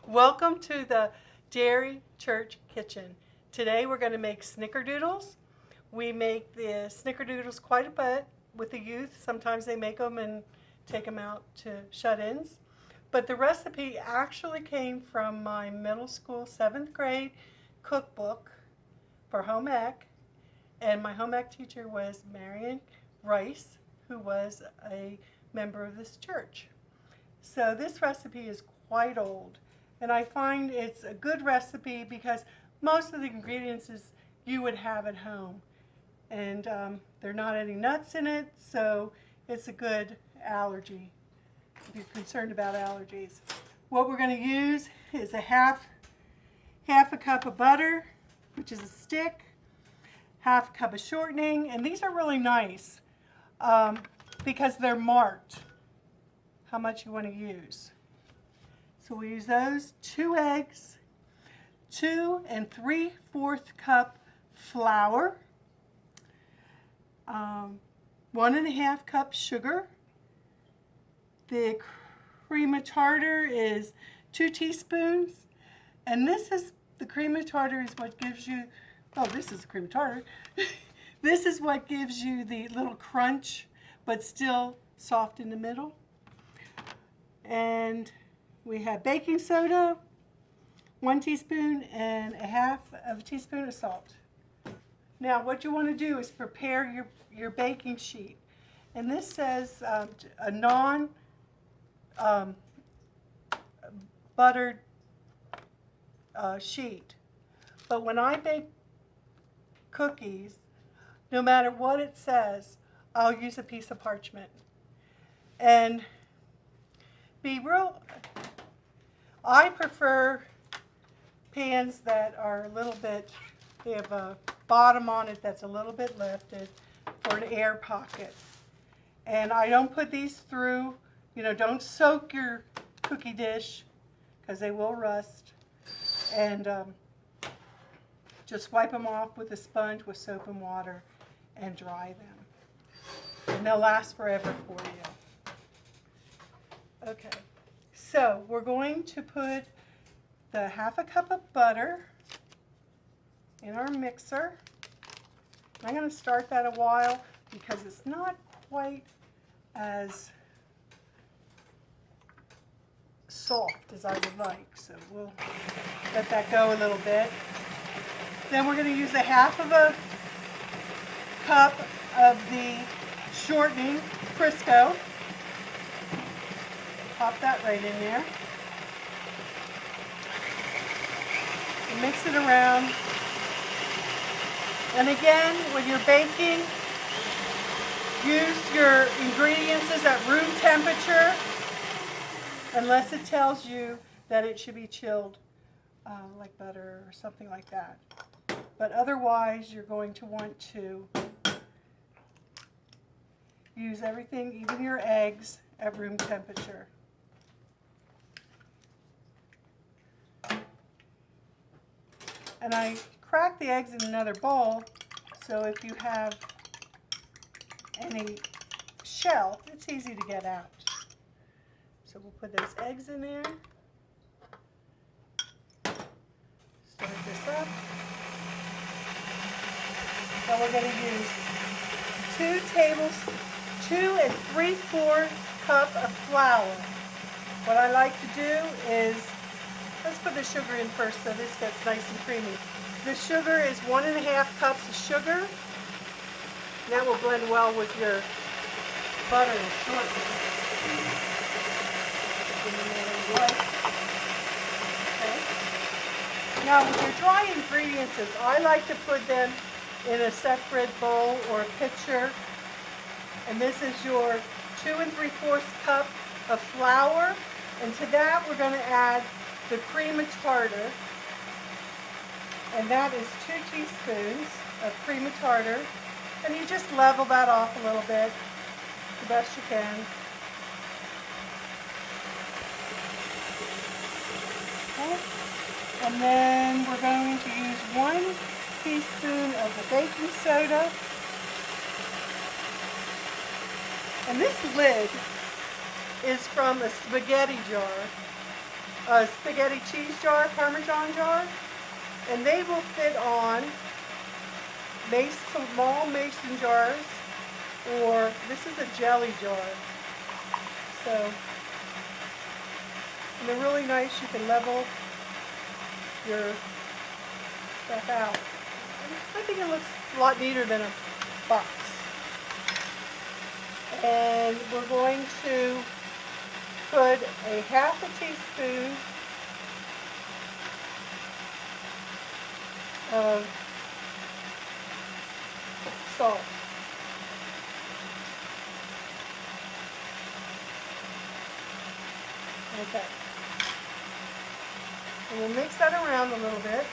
Welcome to the Derry Church kitchen. Today we're going to make Snickerdoodles. We make the Snickerdoodles quite a bit with the youth. Sometimes they make them and take them out to shut-ins. But the recipe actually came from my middle school 7th grade cookbook for home ec. And my home ec teacher was Marion Rice, who was a member of this church. So this recipe is quite old. And I find it's a good recipe because most of the ingredients you would have at home. And there are not any nuts in it, so it's a good allergy if you're concerned about allergies. What we're going to use is a half a cup of butter, which is a stick, half a cup of shortening, and these are really nice because they're marked how much you want to use. So we use those, 2 eggs, 2 3/4 cup flour, 1 1/2 cup sugar. The cream of tartar is 2 teaspoons, and the cream of tartar is what gives you, this is the cream of tartar. This is what gives you the little crunch, but still soft in the middle. And we have baking soda, 1 teaspoon, and 1/2 teaspoon of salt. Now what you want to do is prepare your baking sheet. And this says a non-buttered sheet. But when I bake cookies, no matter what it says, I'll use a piece of parchment. And I prefer pans that are a little bit, they have a bottom on it that's a little bit lifted for an air pocket. And I don't put these through, don't soak your cookie dish because they will rust. And just wipe them off with a sponge with soap and water and dry them. And they'll last forever for you. Okay, so we're going to put the 1/2 cup of butter in our mixer. I'm going to start that a while because it's not quite as soft as I would like, so we'll let that go a little bit. Then we're going to use 1/2 cup of the shortening Crisco. Pop that right in there. And mix it around. And again, when you're baking, use your ingredients at room temperature, unless it tells you that it should be chilled, like butter or something like that. But otherwise, you're going to want to use everything, even your eggs, at room temperature. And I crack the eggs in another bowl, so if you have any shell, it's easy to get out. So we'll put those eggs in there. Start this up. So we're going to use 2 3/4 cup of flour. What I like to do is, let's put the sugar in first so this gets nice and creamy. The sugar is 1 1/2 cups of sugar. That will blend well with your butter and shortening. Okay. Now with your dry ingredients, I like to put them in a separate bowl or a pitcher. And this is your 2 3/4 cup of flour. And to that we're going to add the cream of tartar, and that is 2 teaspoons of cream of tartar, and you just level that off a little bit the best you can. Okay. And then we're going to use 1 teaspoon of the baking soda, and this lid is from a spaghetti jar. a spaghetti cheese jar, Parmesan jar, and they will fit on small mason jars, or this is a jelly jar. So, and they're really nice. You can level your stuff out. I think it looks a lot neater than a box. And we're going to put a half a teaspoon of salt. Okay. And we'll mix that around a little bit.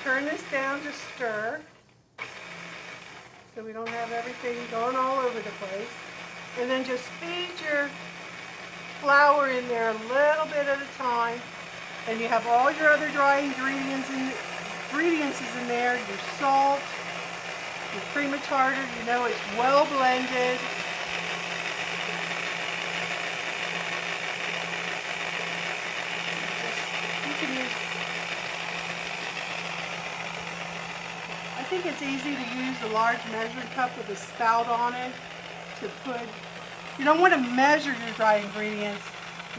Turn this down to stir so we don't have everything going all over the place. And then just feed your flour in there a little bit at a time. And you have all your other dry ingredients in there, your salt, your cream of tartar, you know it's well blended. You can use, I think it's easy to use a large measuring cup with a spout on it to put, you don't want to measure your dry ingredients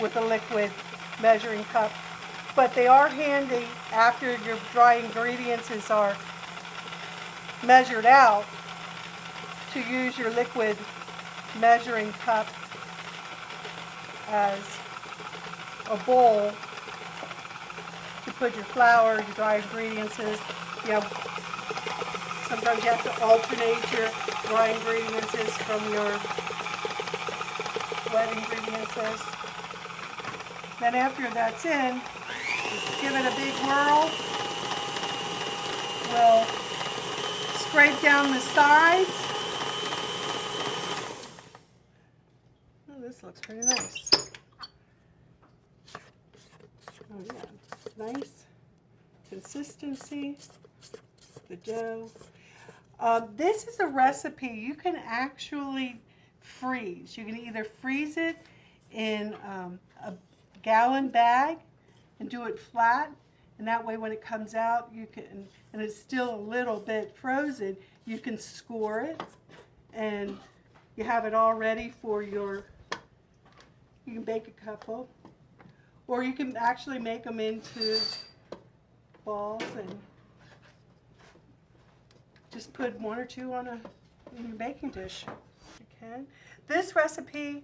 with a liquid measuring cup, but they are handy after your dry ingredients are measured out to use your liquid measuring cup as a bowl to put your flour, your dry ingredients. You know, sometimes you have to alternate your dry ingredients from your wet ingredients. Then after that's in, just give it a big whirl. We'll scrape down the sides. Oh, this looks pretty nice. Oh yeah, nice consistency, the dough. This is a recipe you can actually freeze. You can either freeze it in a gallon bag and do it flat, and that way when it comes out you can, and it's still a little bit frozen, you can score it and you have it all ready for your, you can bake a couple, or you can actually make them into balls and just put one or two on in your baking dish. You can. This recipe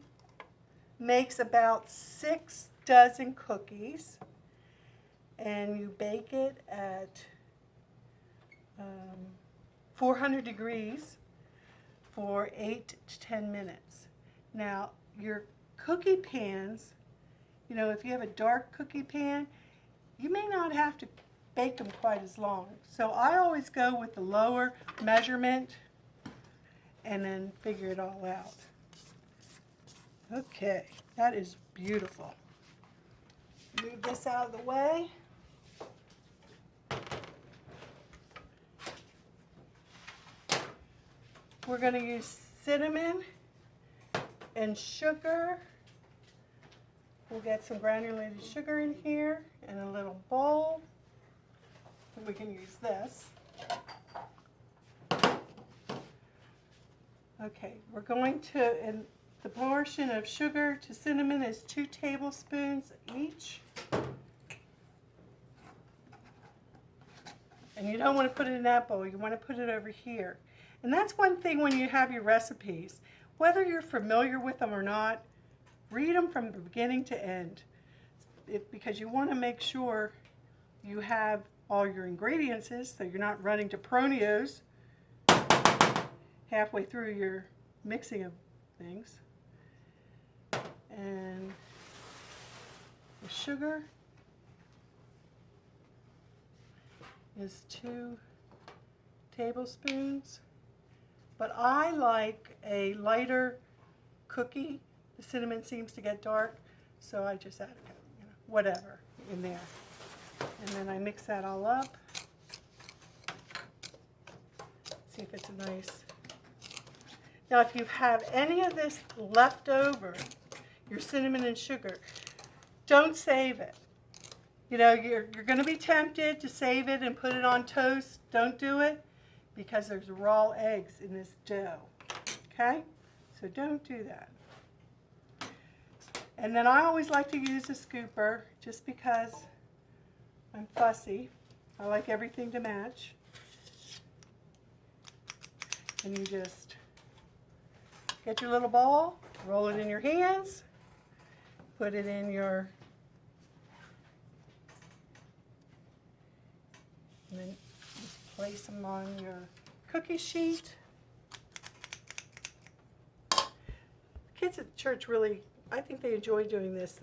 makes about 6 dozen cookies, and you bake it at 400 degrees for 8 to 10 minutes. Now, your cookie pans, you know, if you have a dark cookie pan, you may not have to bake them quite as long. So I always go with the lower measurement and then figure it all out. Okay, that is beautiful. Move this out of the way. We're going to use cinnamon and sugar. We'll get some granulated sugar in here in a little bowl. We can use this. Okay, we're going to, and the portion of sugar to cinnamon is 2 tablespoons each. And you don't want to put it in that bowl, you want to put it over here. And that's one thing when you have your recipes, whether you're familiar with them or not, read them from the beginning to end. Because you want to make sure you have all your ingredients so you're not running to Pronios halfway through your mixing of things. And the sugar is 2 tablespoons. But I like a lighter cookie. The cinnamon seems to get dark, so I just add whatever in there. And then I mix that all up. See if it's nice. Now if you have any of this left over, your cinnamon and sugar, don't save it. You know, you're going to be tempted to save it and put it on toast. Don't do it because there's raw eggs in this dough. Okay? So don't do that. And then I always like to use a scooper just because I'm fussy. I like everything to match. And you just get your little ball, roll it in your hands, put it in your, and then just place them on your cookie sheet. Kids at church really, I think they enjoy doing this.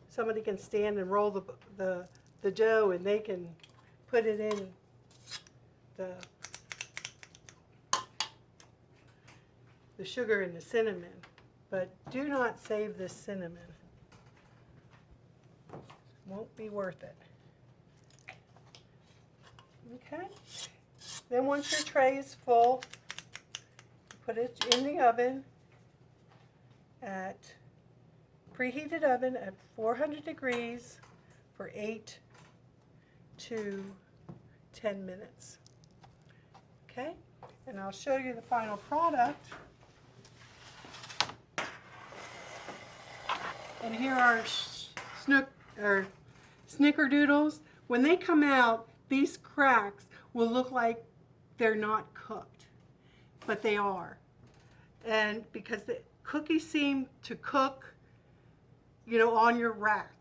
Somebody can stand and roll the dough, and they can put it in the sugar and the cinnamon, but do not save this cinnamon. Won't be worth it. Okay. Then once your tray is full, put it in the oven at preheated oven at 400 degrees for 8 to 10 minutes. Okay? And I'll show you the final product. And here are Snickerdoodles. When they come out, these cracks will look like they're not cooked, but they are. And because the cookies seem to cook, you know, on your rack.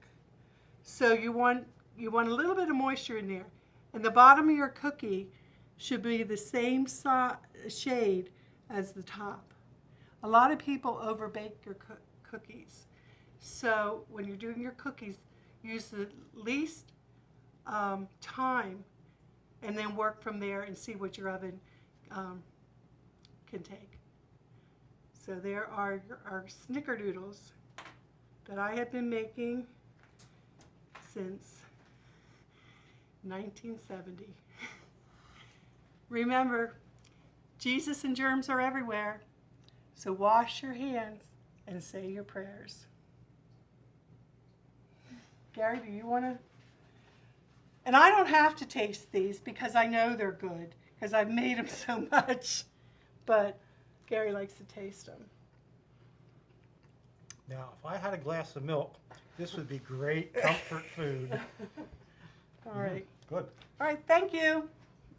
So you want a little bit of moisture in there. And the bottom of your cookie should be the same shade as the top. A lot of people overbake your cookies. So when you're doing your cookies, use the least time and then work from there and see what your oven can take. So there are our Snickerdoodles that I have been making since 1970. Remember, Jesus and germs are everywhere, so wash your hands and say your prayers. Gary, do you want to? And I don't have to taste these because I know they're good because I've made them so much, but Gary likes to taste them. Now, if I had a glass of milk, this would be great comfort food. All right. Good. All right, thank you.